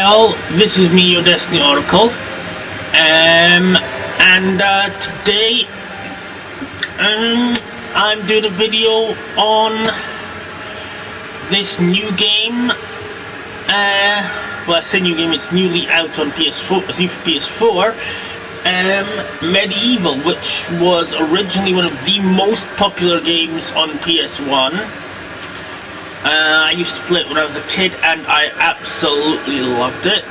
Hi all, this is me, your Destiny Oracle, and today I'm doing a video on this new game. Well, I say new game, it's newly out on PS4, it's new for PS4, Medieval, which was originally one of the most popular games on PS1. I used to play it when I was a kid and I absolutely loved it.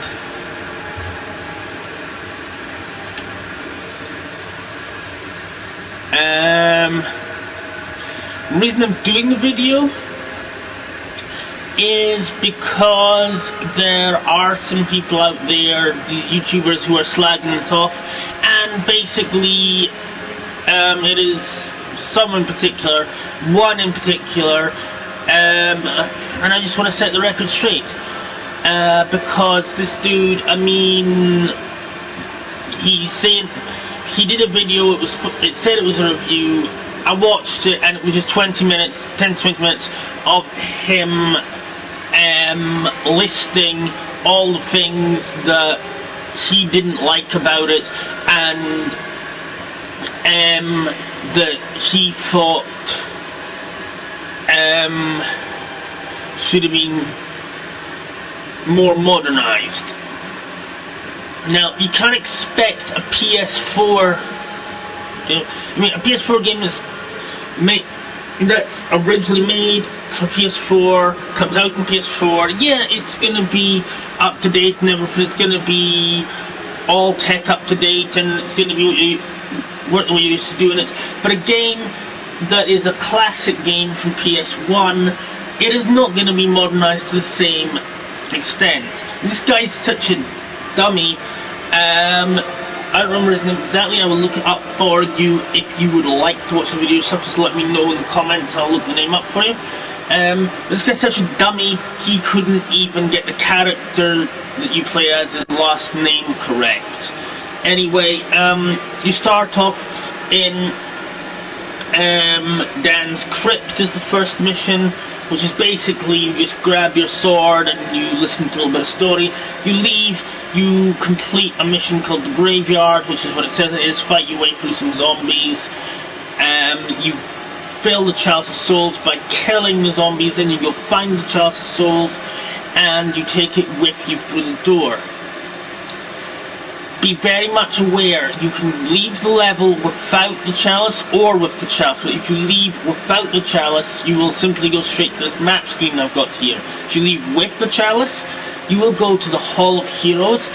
The reason I'm doing the video is because there are some people out there, these YouTubers, who are slagging it off, and basically it is someone in particular, one in particular, and I just want to set the record straight, because this dude, I mean, he did a video, it said it was a review, I watched it, and it was just 10 to 20 minutes of him listing all the things that he didn't like about it, and that he thought should have been more modernized. Now, you can't expect a PS4, a PS4 game that's originally made for PS4, comes out in PS4, yeah, it's going to be up to date and everything, it's going to be all tech up to date, and it's going to be what we're used to doing it. But a game that is a classic game from PS1, it is not going to be modernized to the same extent. This guy's such a dummy. I don't remember his name exactly. I will look it up for you if you would like to watch the video. So just let me know in the comments, I'll look the name up for you. This guy's such a dummy, he couldn't even get the character that you play as his last name correct. Anyway, you start off in Dan's Crypt is the first mission, which is basically you just grab your sword and you listen to a little bit of story. You leave, you complete a mission called the Graveyard, which is what it says it is, fight your way through some zombies. You fill the Chalice of Souls by killing the zombies, then you go find the Chalice of Souls and you take it with you through the door. Be very much aware, you can leave the level without the chalice or with the chalice, but if you leave without the chalice, you will simply go straight to this map screen I've got here. If you leave with the chalice, you will go to the Hall of Heroes,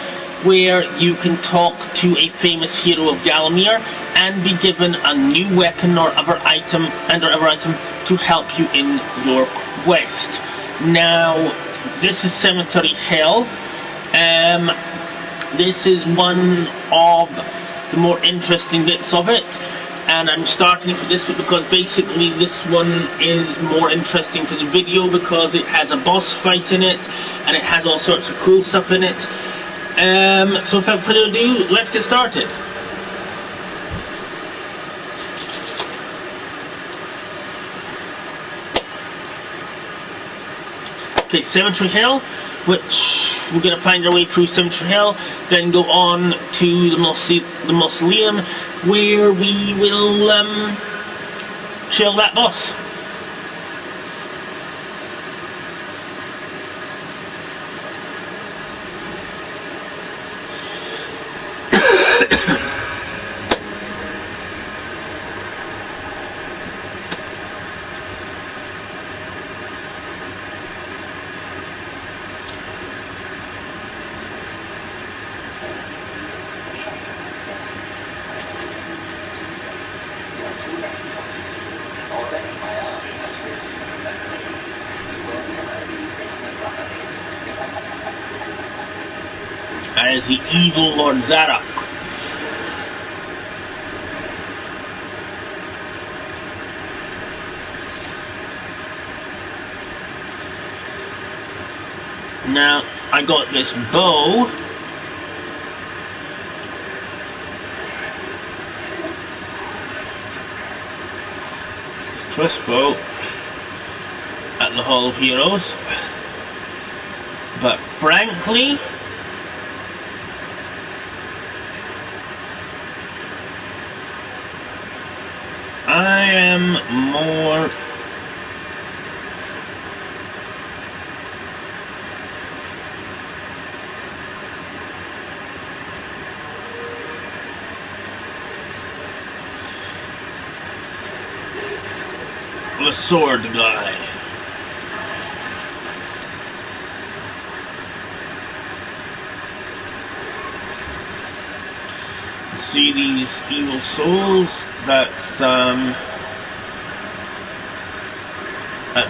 where you can talk to a famous hero of Galamir and be given a new weapon or other item to help you in your quest. Now, this is Cemetery Hell. This is one of the more interesting bits of it, and I'm starting for this one because basically this one is more interesting for the video because it has a boss fight in it and it has all sorts of cool stuff in it. So without further ado, let's get started. Okay, Cemetery Hell, which we're going to find our way through Cemetery Hell, then go on to the Mausoleum, where we will kill that boss. As the evil Lord Zarok. Now, I got this bow. Crossbow at the Hall of Heroes, but frankly, I am more the sword guy. See these evil souls? That's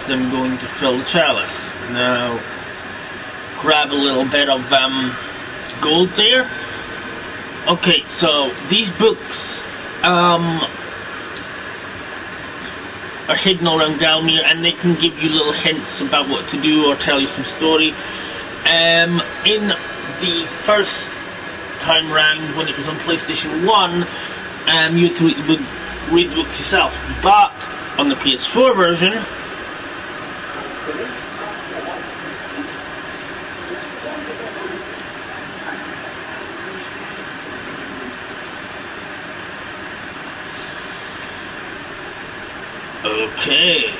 them going to fill the chalice. Now, grab a little bit of gold there. Okay, so these books are hidden around Galmir, and they can give you little hints about what to do or tell you some story. In the first time round, when it was on PlayStation 1, you had to read the books yourself. But on the PS4 version, okay.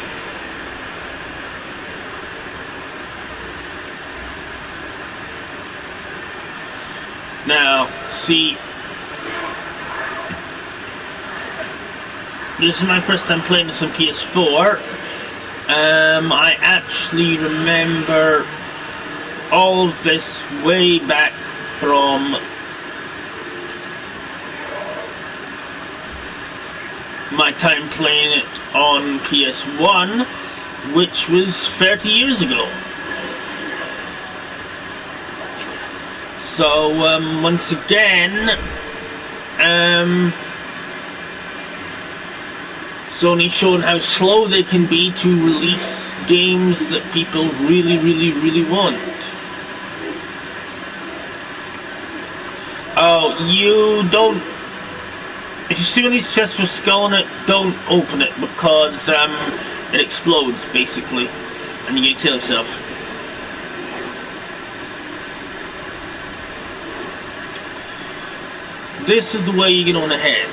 Now, see, this is my first time playing this on PS4. I actually remember all of this way back from my time playing it on PS1, which was 30 years ago. So, once again, Sony's shown how slow they can be to release games that people really, really, really want. Oh, you don't... If you see one of these chests with a skull on it, don't open it, because it explodes, basically, and you're going to kill yourself. This is the way you get on ahead.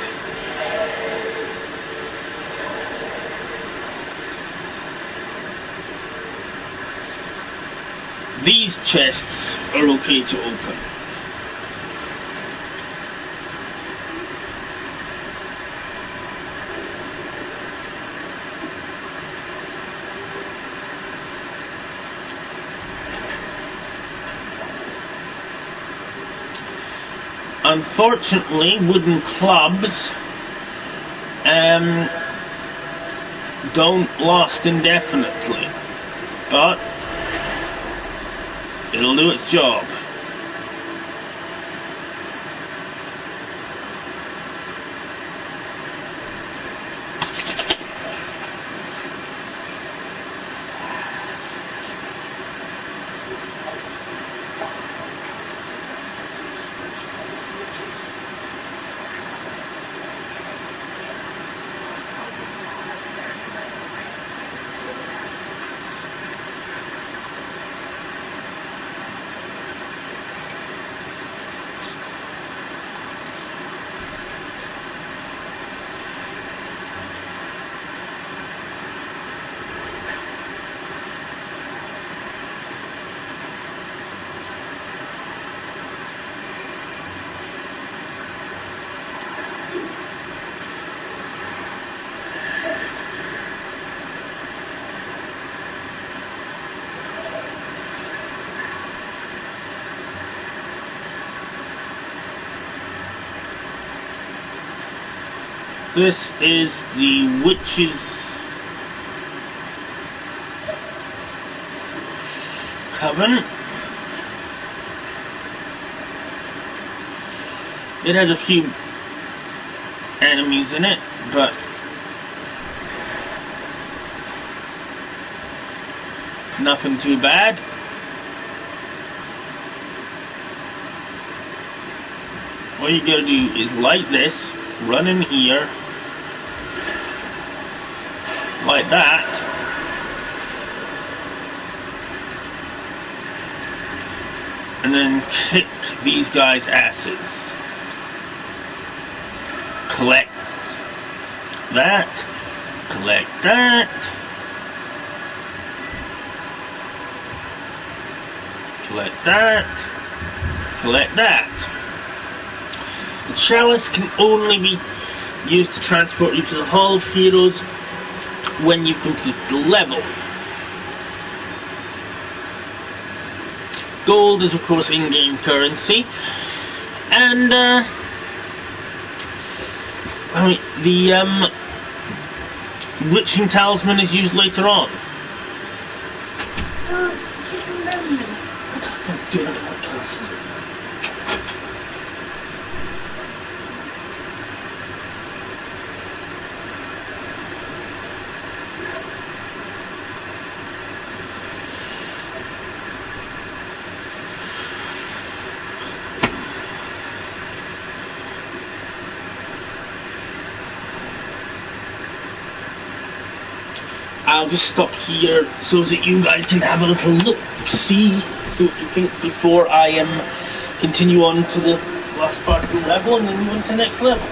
These chests are okay to open. Unfortunately, wooden clubs don't last indefinitely, but it'll do its job. This is the witch's coven. It has a few enemies in it, but nothing too bad. All you gotta do is light this, run in here, like that, and then kick these guys' asses. Collect that, collect that, collect that, collect that. The chalice can only be used to transport you to the Hall of Heroes when you complete the level. Gold is of course in-game currency, and the witching talisman is used later on. Don't do it on the podcast. I'll just stop here so that you guys can have a little look, see what you think before I continue on to the last part of the level and then move on to the next level.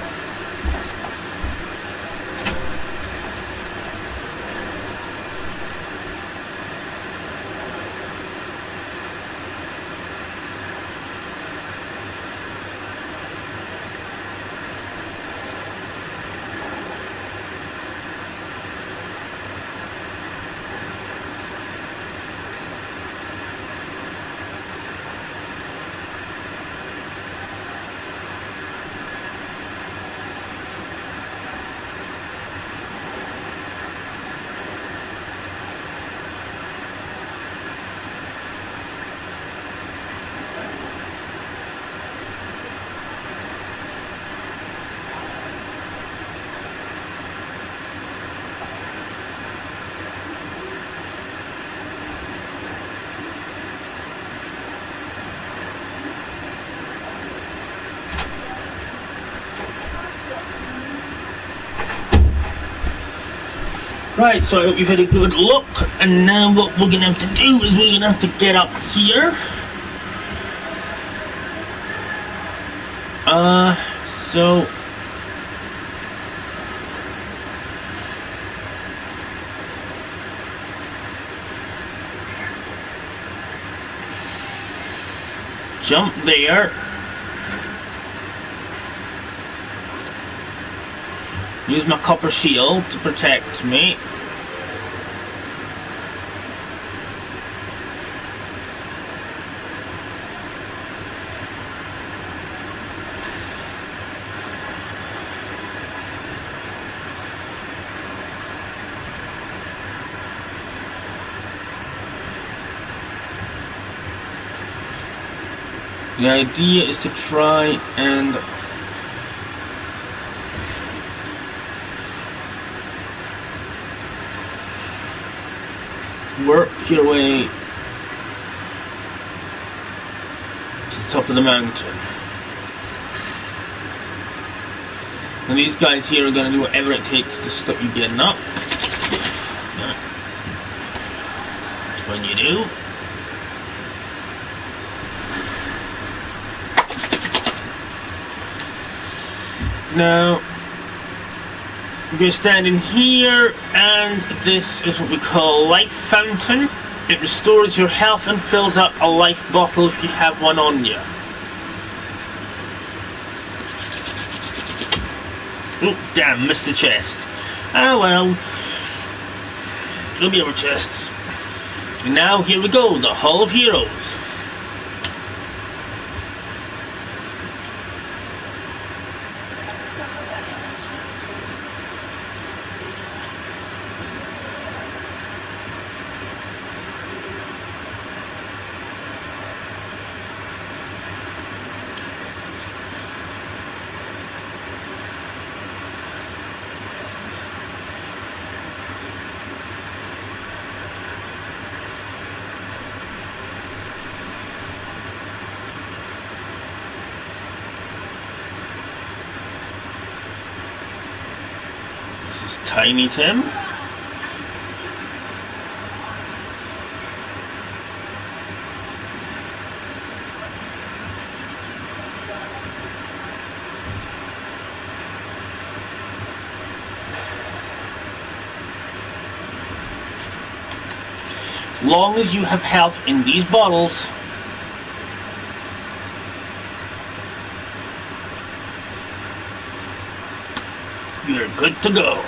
Right, so I hope you've had a good look, and now what we're going to have to do is we're going to have to get up here. So jump there. Use my copper shield to protect me. The idea is to try and work your way to the top of the mountain. And these guys here are going to do whatever it takes to stop you getting up. When you do, now I'm going to stand in here, and this is what we call a life fountain. It restores your health and fills up a life bottle if you have one on you. Oh, damn, missed the chest. Ah well, there'll be other chests. And now here we go, the Hall of Heroes. Tiny Tim. As long as you have health in these bottles, you're good to go.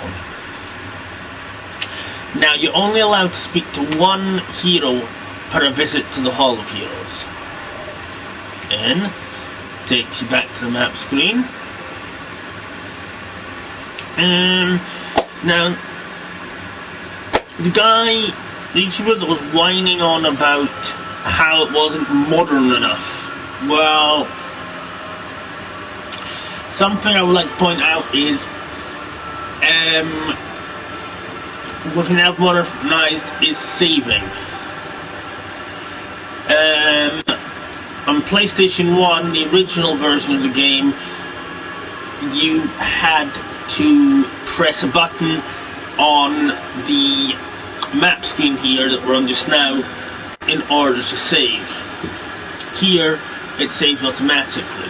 Now, you're only allowed to speak to one hero per visit to the Hall of Heroes. And takes you back to the map screen. Now, the YouTuber that was whining on about how it wasn't modern enough. Well, something I would like to point out is, what we now have modernized is saving. On PlayStation 1, the original version of the game, you had to press a button on the map screen here that we're on just now in order to save. Here, it saves automatically.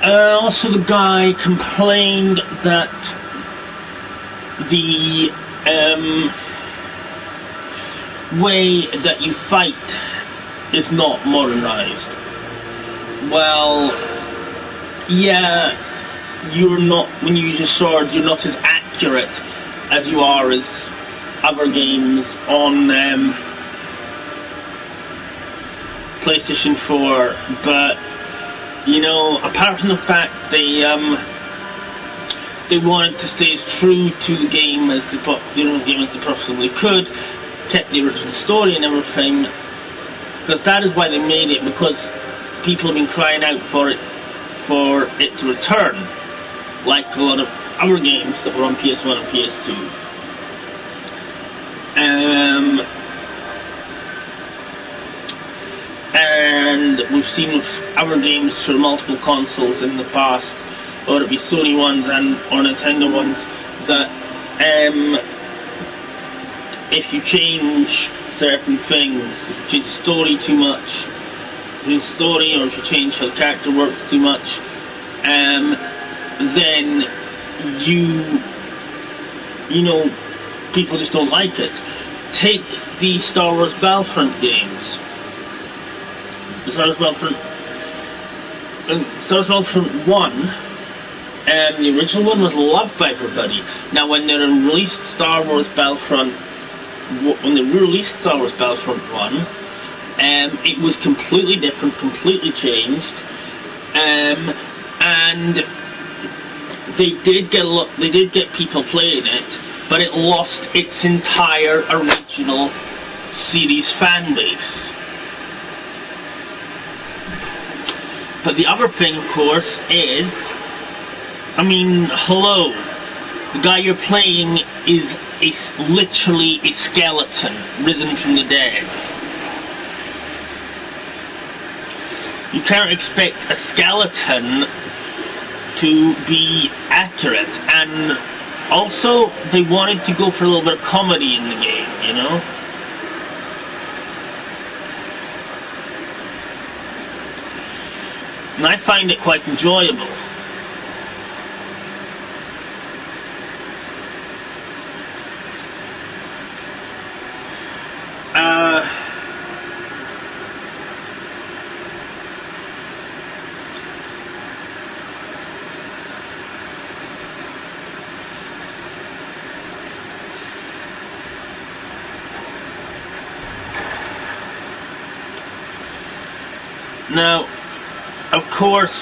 Also, the guy complained that the way that you fight is not modernized. Well, yeah, you're not, when you use a sword, you're not as accurate as you are as other games on PlayStation 4, but you know, apart from the fact they wanted to stay as true to the game as they possibly could, kept the original story and everything, because that is why they made it, because people have been crying out for it to return, like a lot of other games that were on PS1 and PS2. And we've seen with other games for multiple consoles in the past, whether it be Sony ones or Nintendo ones, that if you change certain things, if you change the story too much, or if you change how the character works too much, then you know, people just don't like it. Take the Star Wars Battlefront games. Star Wars Battlefront 1, the original one was loved by everybody. Now, when they released Star Wars Battlefront 1, it was completely different, completely changed, and they did get people playing it, but it lost its entire original series fan base. But the other thing, of course, is, I mean, hello, the guy you're playing is literally a skeleton risen from the dead. You can't expect a skeleton to be accurate, and also they wanted to go for a little bit of comedy in the game, you know? And I find it quite enjoyable. Now, of course,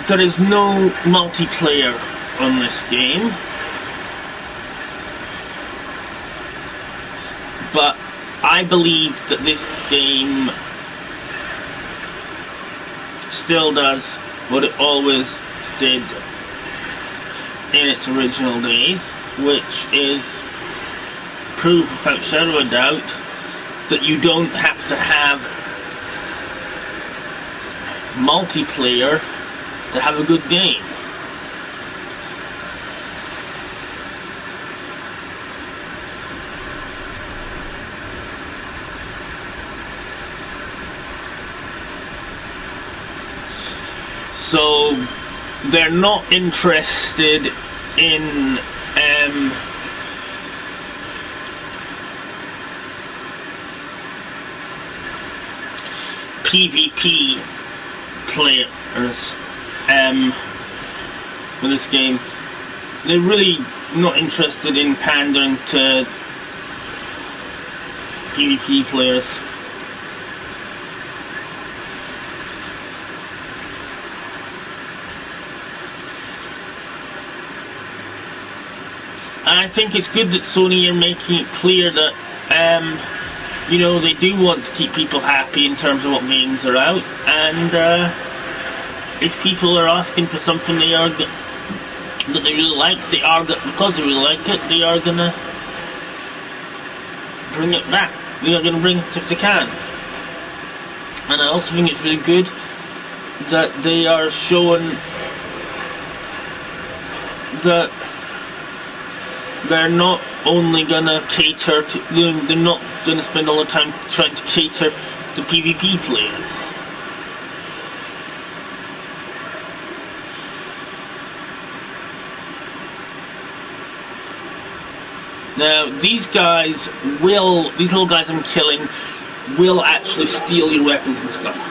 there is no multiplayer on this game, but I believe that this game still does what it always did in its original days, which is prove without shadow of a doubt that you don't have to have multiplayer to have a good game. So they're not interested in PvP players for this game. They're really not interested in pandering to PvP players. I think it's good that Sony are making it clear that you know, they do want to keep people happy in terms of what games are out, and if people are asking for something that they really like, because they really like it, they are gonna bring it back. They are gonna bring it if they can. And I also think it's really good that they are showing that they're not only gonna cater to, they're not gonna spend all the time trying to cater to PvP players. Now, these little guys I'm killing will actually steal your weapons and stuff.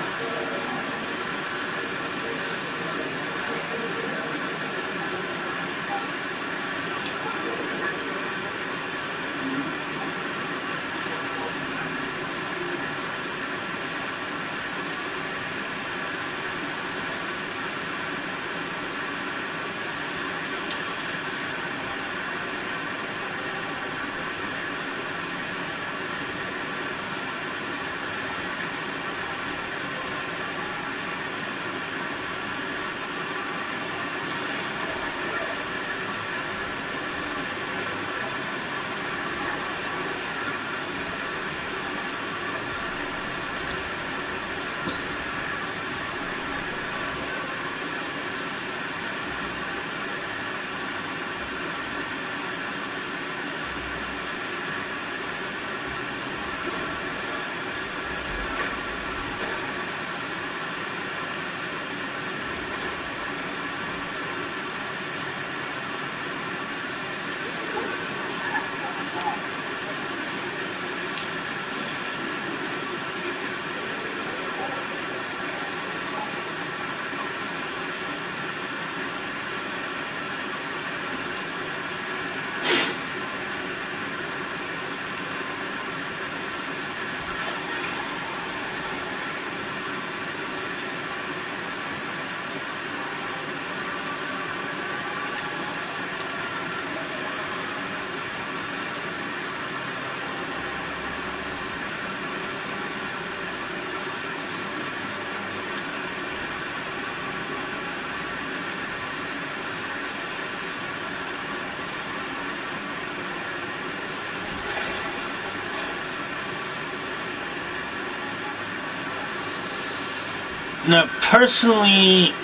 Now, personally,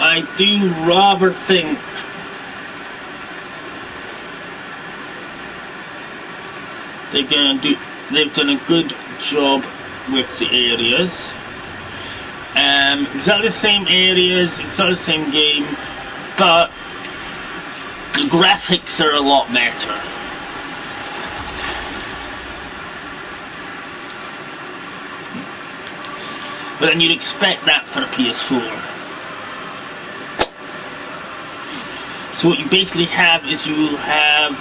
I do rather think they've done a good job with the areas. Exactly the same areas, exactly the same game, but the graphics are a lot better. But then you'd expect that for a PS4. So what you basically have is you have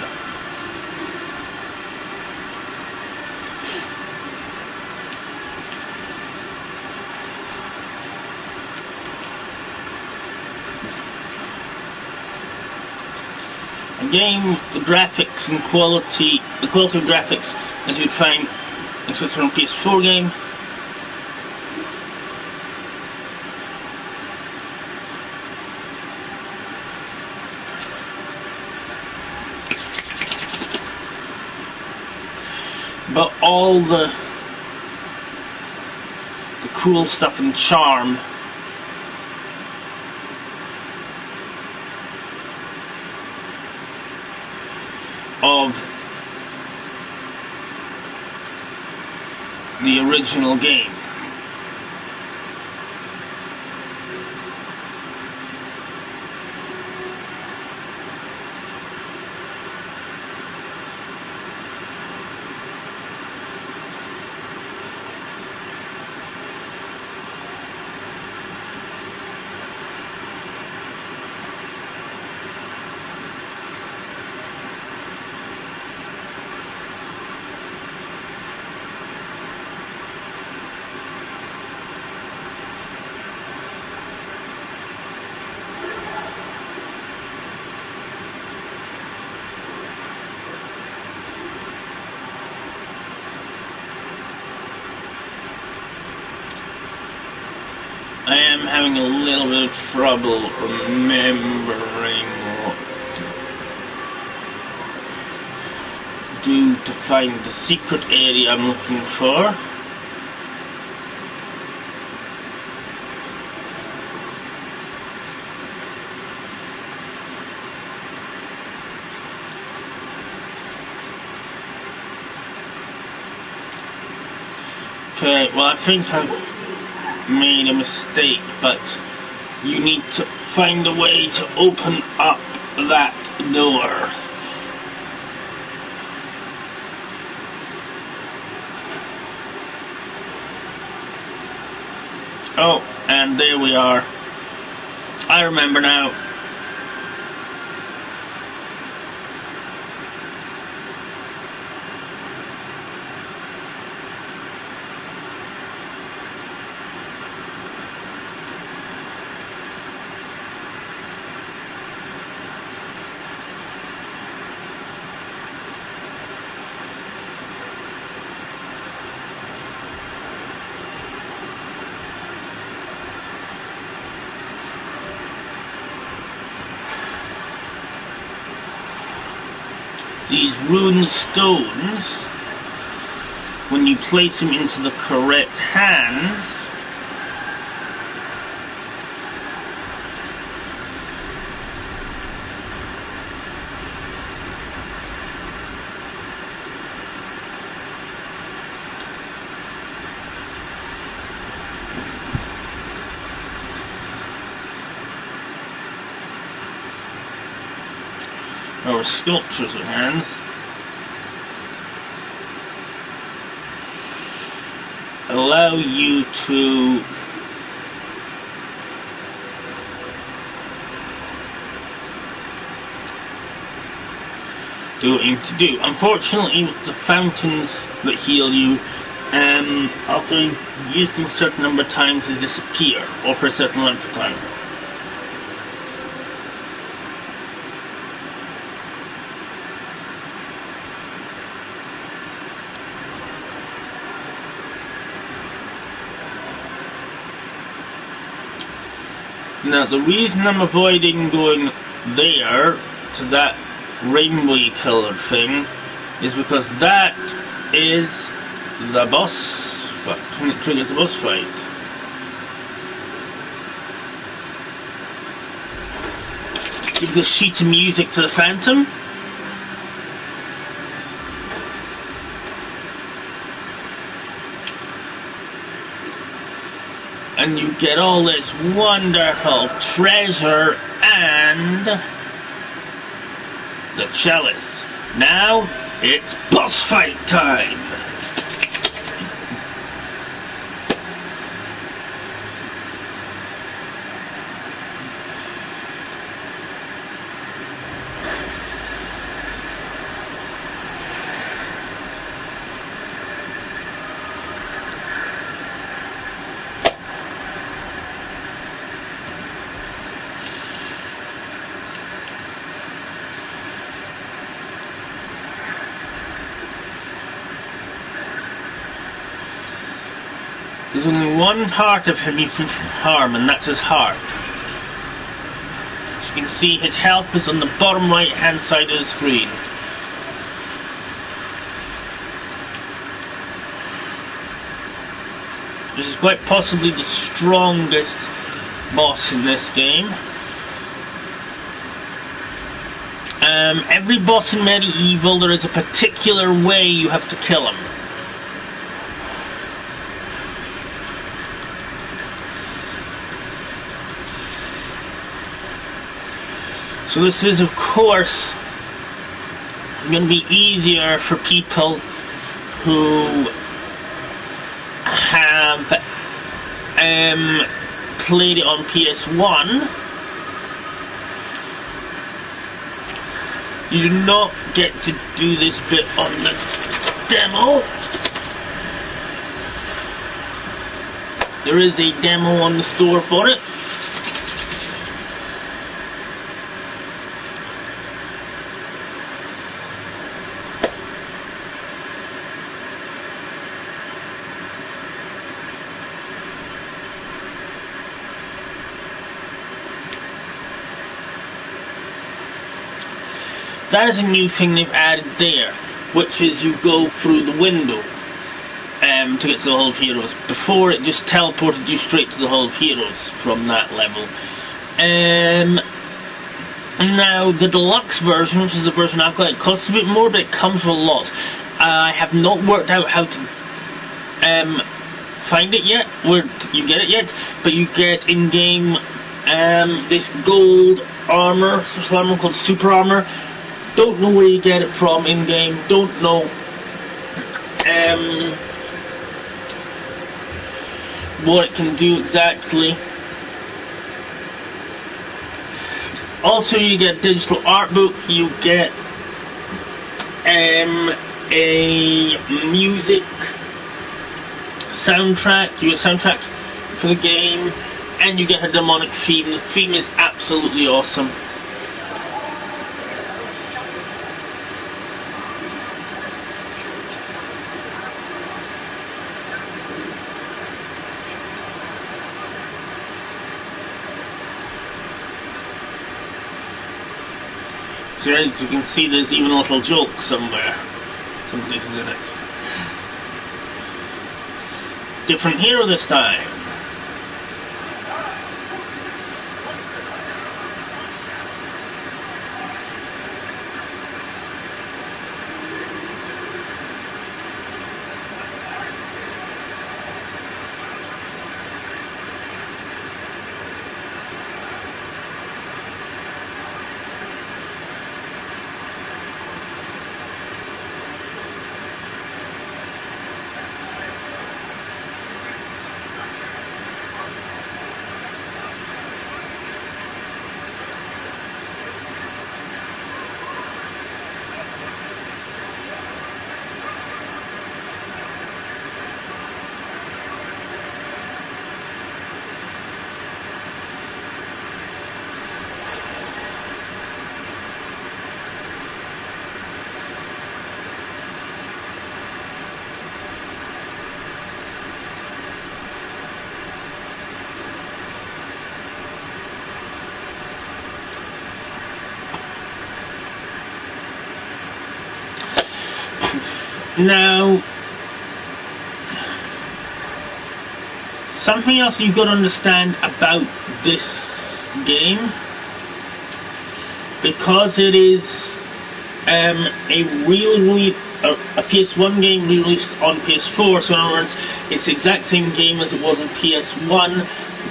A game with the graphics and quality, the quality of graphics as you'd find in such a PS4 game. But all the cool stuff and charm of the original game. I am having a little bit of trouble remembering what to do to find the secret area I'm looking for. Okay, well, I think I've made a mistake, but you need to find a way to open up that door. Oh, and there we are. I remember now. These rune stones, when you place them into the correct hands, or sculptures of hands, allow you to do what you need to do. Unfortunately, with the fountains that heal you, after you've used them a certain number of times, they disappear, or for a certain length of time. Now, the reason I'm avoiding going there, to that rainbow coloured thing, is because that is the boss fight. It triggers the boss fight. Give the sheet of music to the Phantom. And you get all this wonderful treasure and the chalice. Now it's boss fight time. There's only one part of him you can harm, and that's his heart. As you can see, his health is on the bottom right hand side of the screen. This is quite possibly the strongest boss in this game. Every boss in Medieval, there is a particular way you have to kill him. So this is, of course, going to be easier for people who have played it on PS1. You do not get to do this bit on the demo. There is a demo on the store for it. That is a new thing they've added there, which is you go through the window to get to the Hall of Heroes. Before, it just teleported you straight to the Hall of Heroes from that level. Now, the deluxe version, which is the version I've got, it costs a bit more, but it comes with a lot. I have not worked out how to find it yet, where you get it yet, but you get in-game this gold armor, special armor called Super Armor. Don't know where you get it from in-game, don't know what it can do exactly. Also, you get digital art book, you get a music soundtrack, you get a soundtrack for the game, and you get a demonic theme. The theme is absolutely awesome. So as you can see, there's even a little joke somewhere, some places in it. Different hero this time. Now, something else you've got to understand about this game, because it is a PS1 game released on PS4, so in other words, it's the exact same game as it was on PS1,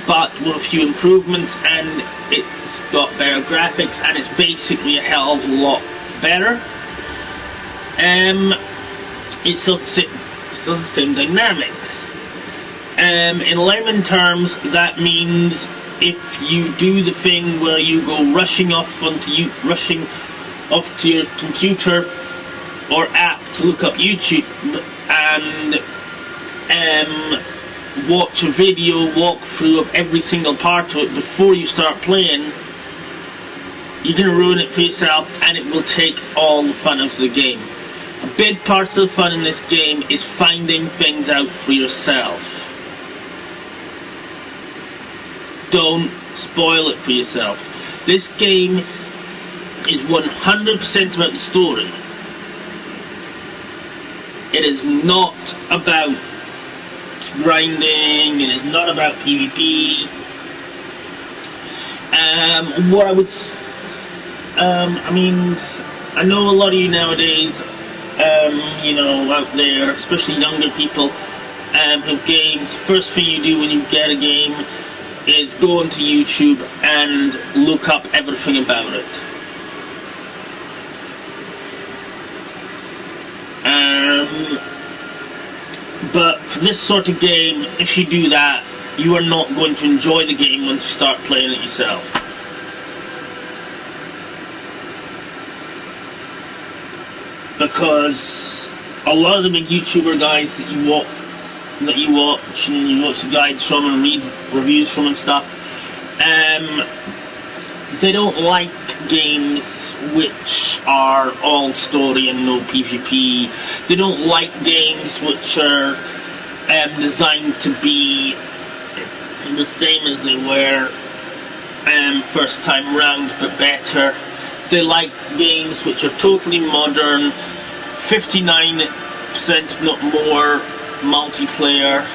but with a few improvements, and it's got better graphics, and it's basically a hell of a lot better. It still has the same dynamics. In layman terms, that means if you do the thing where you go rushing off to your computer or app to look up YouTube and watch a video walkthrough of every single part of it before you start playing, you're going to ruin it for yourself, and it will take all the fun out of the game. A big part of the fun in this game is finding things out for yourself. don't spoil it for yourself. This game is 100% about the story. It is not about grinding, it is not about PvP. What I would, I mean, I know a lot of you nowadays, you know, out there, especially younger people, have games. First thing you do when you get a game is go onto YouTube and look up everything about it. But for this sort of game, if you do that, you are not going to enjoy the game once you start playing it yourself. Because a lot of the big YouTuber guys that you watch and you watch the guides from and read reviews from and stuff, they don't like games which are all story and no PvP. They don't like games which are designed to be the same as they were first time round, but better. They like games which are totally modern, 59% if not more multiplayer.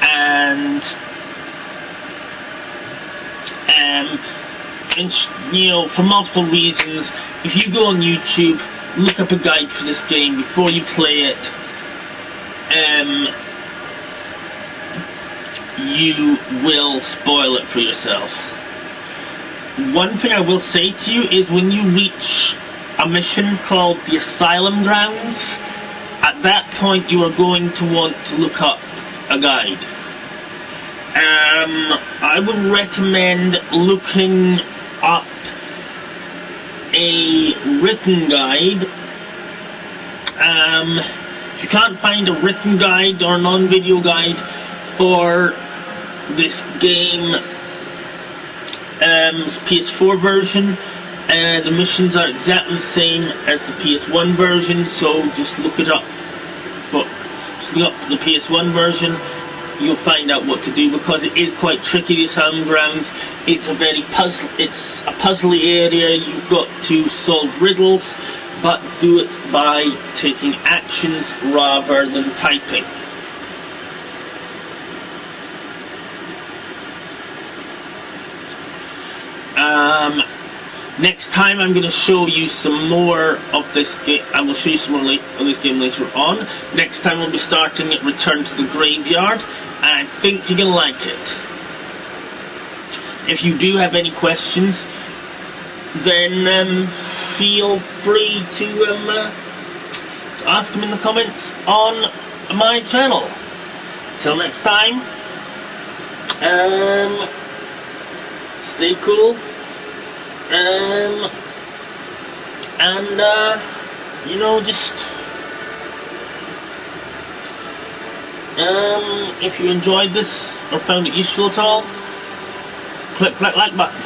And you know, for multiple reasons, if you go on YouTube, look up a guide for this game before you play it, you will spoil it for yourself. One thing I will say to you is when you reach a mission called the Asylum Grounds, at that point you are going to want to look up a guide. I would recommend looking up a written guide. If you can't find a written guide or a non-video guide for this game, PS4 version, the missions are exactly the same as the PS1 version, so just look it up. Just look up the PS1 version. You'll find out what to do, because it is quite tricky, the Asylum Grounds. It's a puzzly area. You've got to solve riddles, but do it by taking actions rather than typing. Next time I'm going to show you some more of this game. I will show you some more of this game later on. Next time we'll be starting at Return to the Graveyard, and I think you're going to like it. If you do have any questions, then feel free to ask them in the comments on my channel. Till next time, stay cool, and you know, just if you enjoyed this or found it useful at all, click that like button.